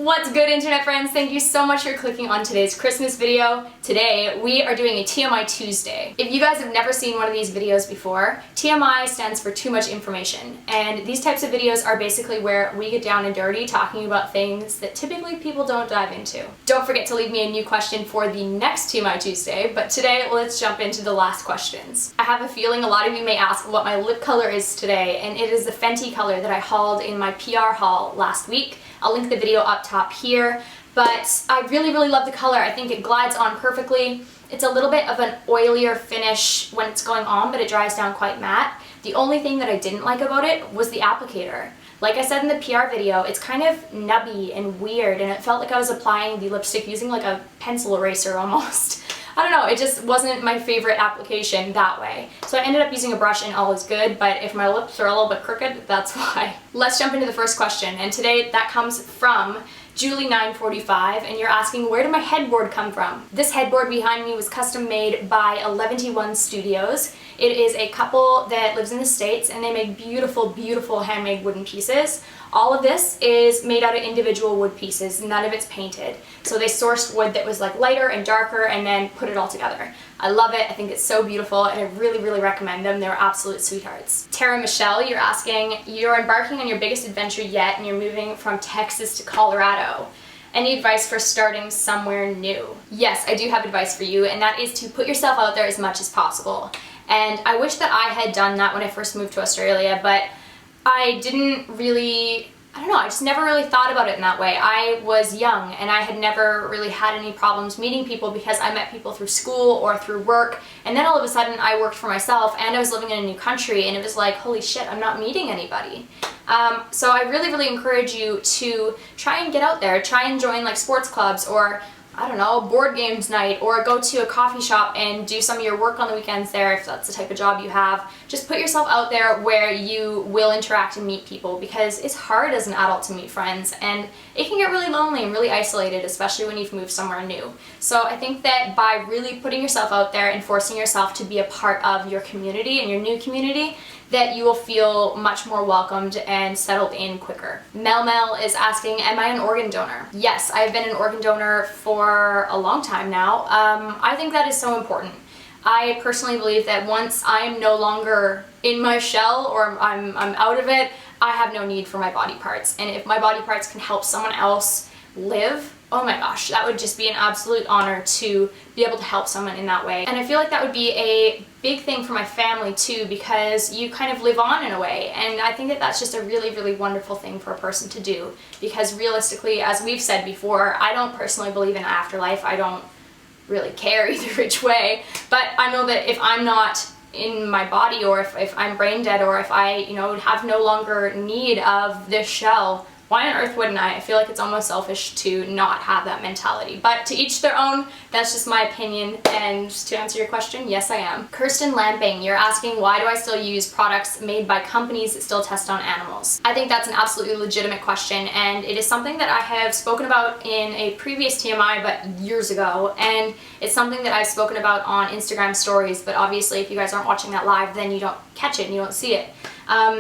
What's good, internet friends? Thank you so much for clicking on today's Christmas video. Today we are doing a TMI Tuesday. If you guys have never seen one of these videos before, TMI stands for too much information, and these types of videos are basically where we get down and dirty talking about things that typically people don't dive into. Don't forget to leave me a new question for the next TMI Tuesday, but today let's jump into the last questions. I have a feeling a lot of you may ask what my lip color is today, and it is the Fenty color that I hauled in my PR haul last week. I'll link the video up top here, but I really love the color. I think it glides on perfectly. It's a little bit of an oilier finish when it's going on, but it dries down quite matte. The only thing that I didn't like about it was the applicator. Like I said in the PR video, it's kind of nubby and weird, and it felt like I was applying the lipstick using like a pencil eraser almost. I don't know, it just wasn't my favorite application that way. So I ended up using a brush and all is good, but if my lips are a little bit crooked, that's why. Let's jump into the first question, and today that comes from Julie945, and you're asking, where did my headboard come from? This headboard behind me was custom made by 11T1 Studios. It is a couple that lives in the States, and they make beautiful handmade wooden pieces. All of this is made out of individual wood pieces, none of it's painted. So they sourced wood that was like lighter and darker and then put it all together. I love it, I think it's so beautiful, and I really recommend them. They're absolute sweethearts. Tara Michelle, you're asking, you're embarking on your biggest adventure yet and you're moving from Texas to Colorado. Any advice for starting somewhere new? Yes, I do have advice for you, and that is to put yourself out there as much as possible. And I wish that I had done that when I first moved to Australia, but I didn't really, I don't know, I just never really thought about it in that way. I was young and I had never really had any problems meeting people because I met people through school or through work, and then all of a sudden I worked for myself and I was living in a new country, and it was like, holy shit, I'm not meeting anybody. So I really encourage you to try and get out there, try and join like sports clubs or I don't know, board games night, or go to a coffee shop and do some of your work on the weekends there if that's the type of job you have. Just put yourself out there where you will interact and meet people, because it's hard as an adult to meet friends and it can get really lonely and really isolated, especially when you've moved somewhere new. So I think that by really putting yourself out there and forcing yourself to be a part of your community and your new community, that you will feel much more welcomed and settled in quicker. Mel is asking, am I an organ donor? Yes, I've been an organ donor for a long time now. I think that is so important. I personally believe that once I'm no longer in my shell or I'm out of it, I have no need for my body parts. And if my body parts can help someone else live, oh my gosh, that would just be an absolute honor to be able to help someone in that way. And I feel like that would be a big thing for my family too, because you kind of live on in a way, and I think that that's just a really wonderful thing for a person to do, because realistically, as we've said before, I don't personally believe in an afterlife. I don't really care either which way, but I know that if I'm not in my body, or if I'm brain dead, or if I, you know, have no longer need of this shell, why on earth wouldn't I? I feel like it's almost selfish to not have that mentality. But to each their own, that's just my opinion. And to answer your question, yes I am. Kirsten Lamping, you're asking, why do I still use products made by companies that still test on animals? I think that's an absolutely legitimate question, and it is something that I have spoken about in a previous TMI, but years ago, and it's something that I've spoken about on Instagram stories, but obviously if you guys aren't watching that live, then you don't catch it and you don't see it.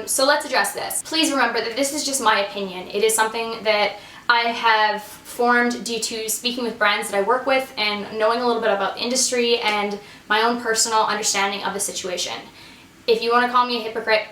So let's address this. Please remember that this is just my opinion. It is something that I have formed due to speaking with brands that I work with and knowing a little bit about the industry and my own personal understanding of the situation. If you want to call me a hypocrite,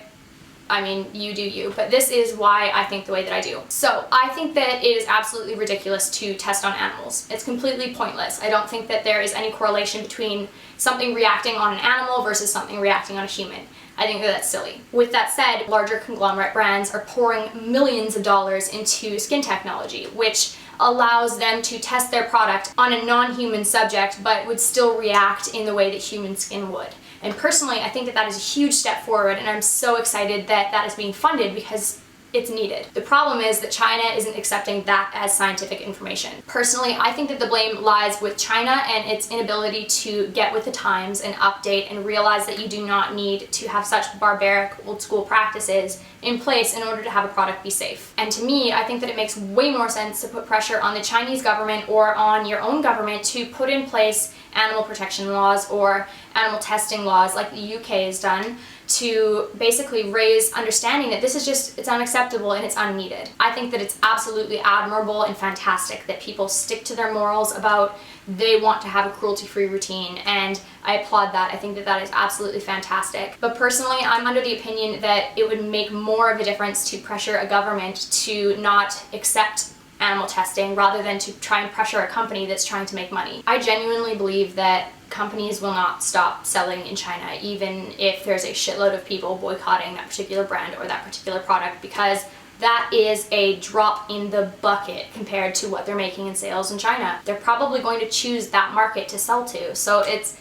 I mean, you do you, but this is why I think the way that I do. So I think that it is absolutely ridiculous to test on animals. It's completely pointless. I don't think that there is any correlation between something reacting on an animal versus something reacting on a human. I think that that's silly. With that said, larger conglomerate brands are pouring millions of dollars into skin technology, which allows them to test their product on a non-human subject, but would still react in the way that human skin would. And personally, I think that that is a huge step forward, and I'm so excited that that is being funded because it's needed. The problem is that China isn't accepting that as scientific information. Personally, I think that the blame lies with China and its inability to get with the times and update and realize that you do not need to have such barbaric old school practices in place in order to have a product be safe. And to me, I think that it makes way more sense to put pressure on the Chinese government or on your own government to put in place animal protection laws or animal testing laws like the UK has done to basically raise understanding that this is just, it's unacceptable and it's unneeded. I think that it's absolutely admirable and fantastic that people stick to their morals about they want to have a cruelty-free routine, and I applaud that. I think that that is absolutely fantastic. But personally, I'm under the opinion that it would make more of a difference to pressure a government to not accept animal testing rather than to try and pressure a company that's trying to make money. I genuinely believe that companies will not stop selling in China even if there's a shitload of people boycotting that particular brand or that particular product, because that is a drop in the bucket compared to what they're making in sales in China. They're probably going to choose that market to sell to. So it's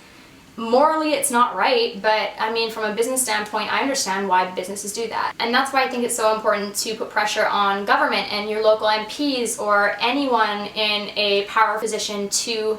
morally, it's not right, but I mean, from a business standpoint, I understand why businesses do that. And that's why I think it's so important to put pressure on government and your local MPs or anyone in a power position to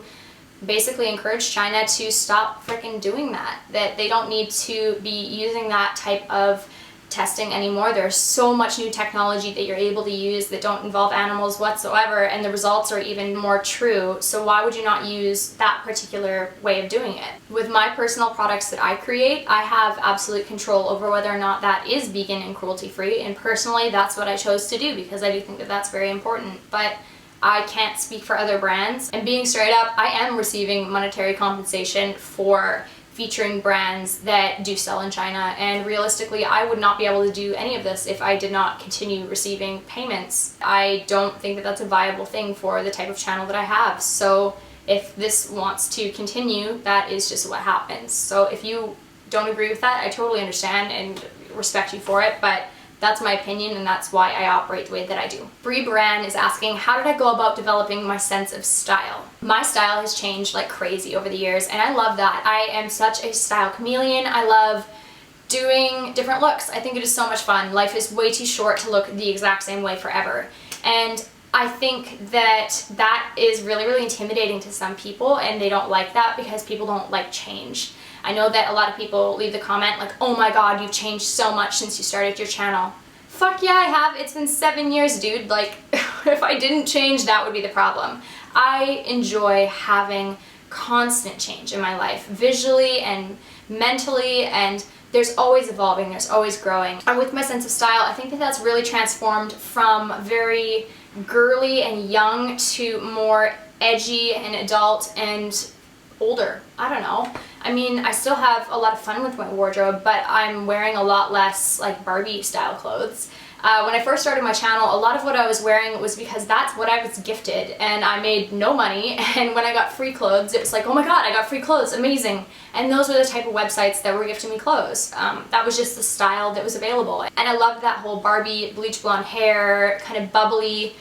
basically encourage China to stop freaking doing that. That they don't need to be using that type of testing anymore. There's so much new technology that you're able to use that don't involve animals whatsoever, and the results are even more true. So why would you not use that particular way of doing it? With my personal products that I create, I have absolute control over whether or not that is vegan and cruelty-free, and personally that's what I chose to do because I do think that that's very important. But I can't speak for other brands, and being straight up, I am receiving monetary compensation for featuring brands that do sell in China, and realistically I would not be able to do any of this if I did not continue receiving payments. I don't think that that's a viable thing for the type of channel that I have, so if this wants to continue, that is just what happens. So if you don't agree with that, I totally understand and respect you for it, but that's my opinion and that's why I operate the way that I do. Bree Bran is asking, how did I go about developing my sense of style? My style has changed like crazy over the years, and I love that. I am such a style chameleon. I love doing different looks. I think it is so much fun. Life is way too short to look the exact same way forever. And I think that that is really, really intimidating to some people, and they don't like that because people don't like change. I know that a lot of people leave the comment like, oh my god, you've changed so much since you started your channel. Fuck yeah, I have. It's been 7 years, dude. Like, if I didn't change, that would be the problem. I enjoy having constant change in my life, visually and mentally, and there's always evolving, there's always growing. And with my sense of style, I think that that's really transformed from very girly and young to more edgy and adult and older. I don't know. I mean, I still have a lot of fun with my wardrobe, but I'm wearing a lot less like Barbie style clothes. When I first started my channel, a lot of what I was wearing was because that's what I was gifted, and I made no money, and when I got free clothes, it was like, oh my god, I got free clothes, amazing. And those were the type of websites that were gifting me clothes. That was just the style that was available. And I loved that whole Barbie, bleach blonde hair, kind of bubbly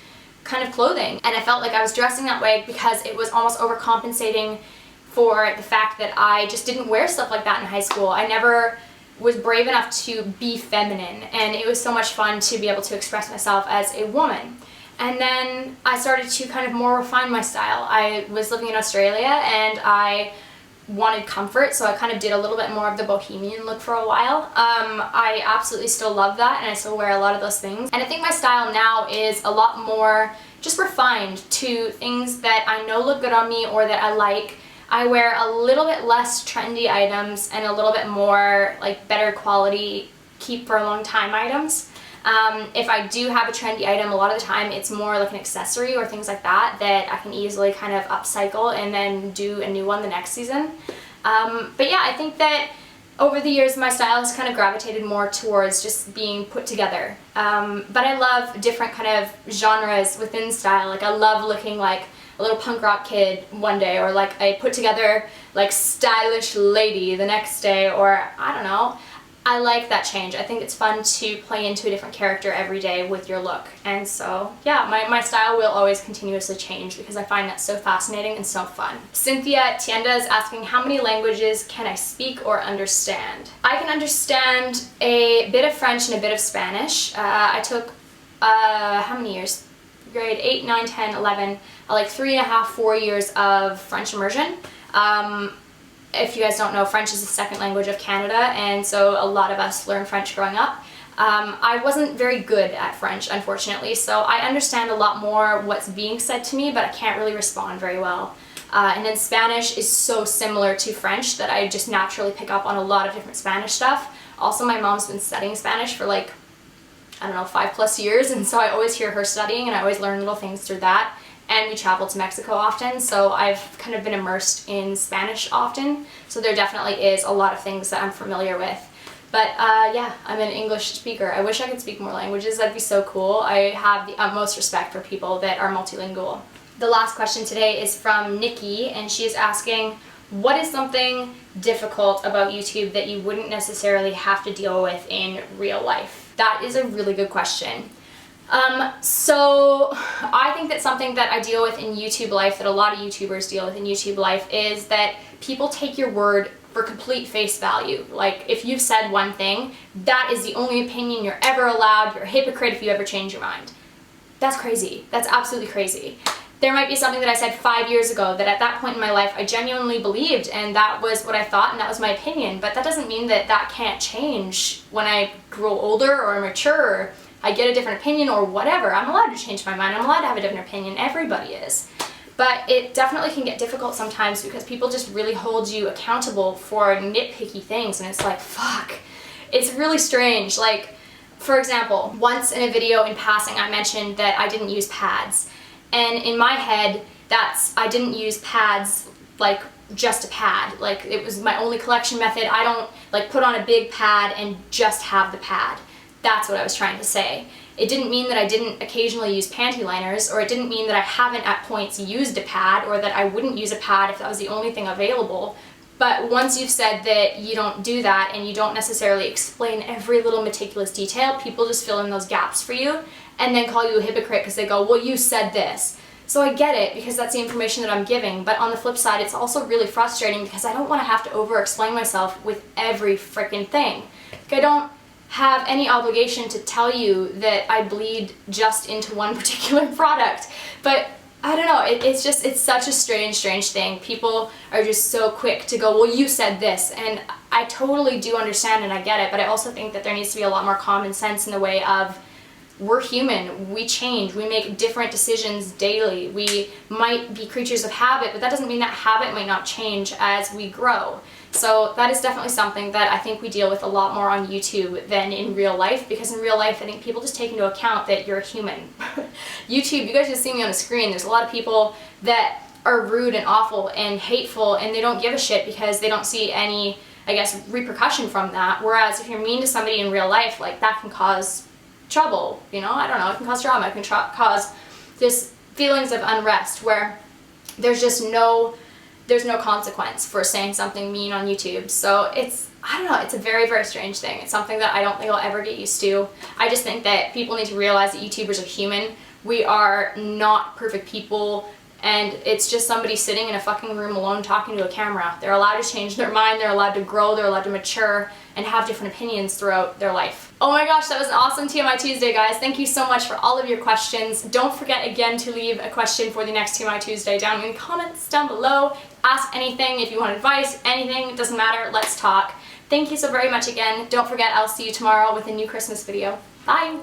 kind of clothing. And I felt like I was dressing that way because it was almost overcompensating for the fact that I just didn't wear stuff like that in high school. I never was brave enough to be feminine, and it was so much fun to be able to express myself as a woman. And then I started to kind of more refine my style. I was living in Australia and I wanted comfort, so I kind of did a little bit more of the bohemian look for a while. I absolutely still love that, and I still wear a lot of those things. And I think my style now is a lot more just refined to things that I know look good on me or that I like. I wear a little bit less trendy items and a little bit more like better quality, keep for a long time items. If I do have a trendy item, a lot of the time it's more like an accessory or things like that that I can easily kind of upcycle and then do a new one the next season. But yeah, I think that over the years my style has kind of gravitated more towards just being put together. But I love different kind of genres within style. Like I love looking like a little punk rock kid one day, or like a put together like stylish lady the next day, or I don't know. I like that change. I think it's fun to play into a different character every day with your look. And so yeah, my style will always continuously change because I find that so fascinating and so fun. Cynthia Tienda is asking, how many languages can I speak or understand? I can understand a bit of French and a bit of Spanish. I took, how many years? Grade 8, 9, 10, 11, like 3.5, 4 years of French immersion. If you guys don't know, French is the second language of Canada, and so a lot of us learn French growing up. I wasn't very good at French, unfortunately, so I understand a lot more what's being said to me, but I can't really respond very well. And then Spanish is so similar to French that I just naturally pick up on a lot of different Spanish stuff. Also, my mom's been studying Spanish for like, I don't know, 5+ years, and so I always hear her studying and I always learn little things through that. And we travel to Mexico often, so I've kind of been immersed in Spanish often, so there definitely is a lot of things that I'm familiar with. But yeah, I'm an English speaker. I wish I could speak more languages. That'd be so cool. I have the utmost respect for people that are multilingual. The last question today is from Nikki, and she is asking, what is something difficult about YouTube that you wouldn't necessarily have to deal with in real life? That is a really good question. So I think that something that I deal with in YouTube life, that a lot of YouTubers deal with in YouTube life, is that people take your word for complete face value. Like, if you've said one thing, that is the only opinion you're ever allowed. You're a hypocrite if you ever change your mind. That's crazy. That's absolutely crazy. There might be something that I said 5 years ago that at that point in my life I genuinely believed, and that was what I thought and that was my opinion, but that doesn't mean that that can't change when I grow older or mature, or I get a different opinion or whatever. I'm allowed to change my mind. I'm allowed to have a different opinion. Everybody is. But it definitely can get difficult sometimes because people just really hold you accountable for nitpicky things, and it's like, fuck. It's really strange. Like, for example, once in a video in passing I mentioned that I didn't use pads. And in my head, I didn't use pads like just a pad. Like, it was my only collection method. I don't like put on a big pad and just have the pad. That's what I was trying to say. It didn't mean that I didn't occasionally use panty liners, or it didn't mean that I haven't at points used a pad, or that I wouldn't use a pad if that was the only thing available. But once you've said that you don't do that and you don't necessarily explain every little meticulous detail, people just fill in those gaps for you and then call you a hypocrite because they go, well, you said this. So I get it because that's the information that I'm giving, but on the flip side, it's also really frustrating because I don't want to have to over-explain myself with every freaking thing. Like, I don't have any obligation to tell you that I bleed just into one particular product, but I don't know, it's such a strange thing. People are just so quick to go, well, you said this, and I totally do understand and I get it, but I also think that there needs to be a lot more common sense in the way of, we're human, we change, we make different decisions daily. We might be creatures of habit, but that doesn't mean that habit might not change as we grow. So that is definitely something that I think we deal with a lot more on YouTube than in real life, because in real life I think people just take into account that you're a human. YouTube, you guys just see me on the screen, there's a lot of people that are rude and awful and hateful and they don't give a shit because they don't see any, I guess, repercussion from that. Whereas if you're mean to somebody in real life, like, that can cause trouble, you know? I don't know, it can cause drama, it can cause just feelings of unrest where there's no consequence for saying something mean on YouTube. So I don't know, it's a very strange thing. It's something that I don't think I'll ever get used to. I just think that people need to realize that YouTubers are human. We are not perfect people, and it's just somebody sitting in a fucking room alone talking to a camera. They're allowed to change their mind, they're allowed to grow, they're allowed to mature, and have different opinions throughout their life. Oh my gosh, that was an awesome TMI Tuesday, guys. Thank you so much for all of your questions. Don't forget again to leave a question for the next TMI Tuesday down in the comments down below. Ask anything, if you want advice, anything, it doesn't matter, let's talk. Thank you so very much again. Don't forget, I'll see you tomorrow with a new Christmas video. Bye!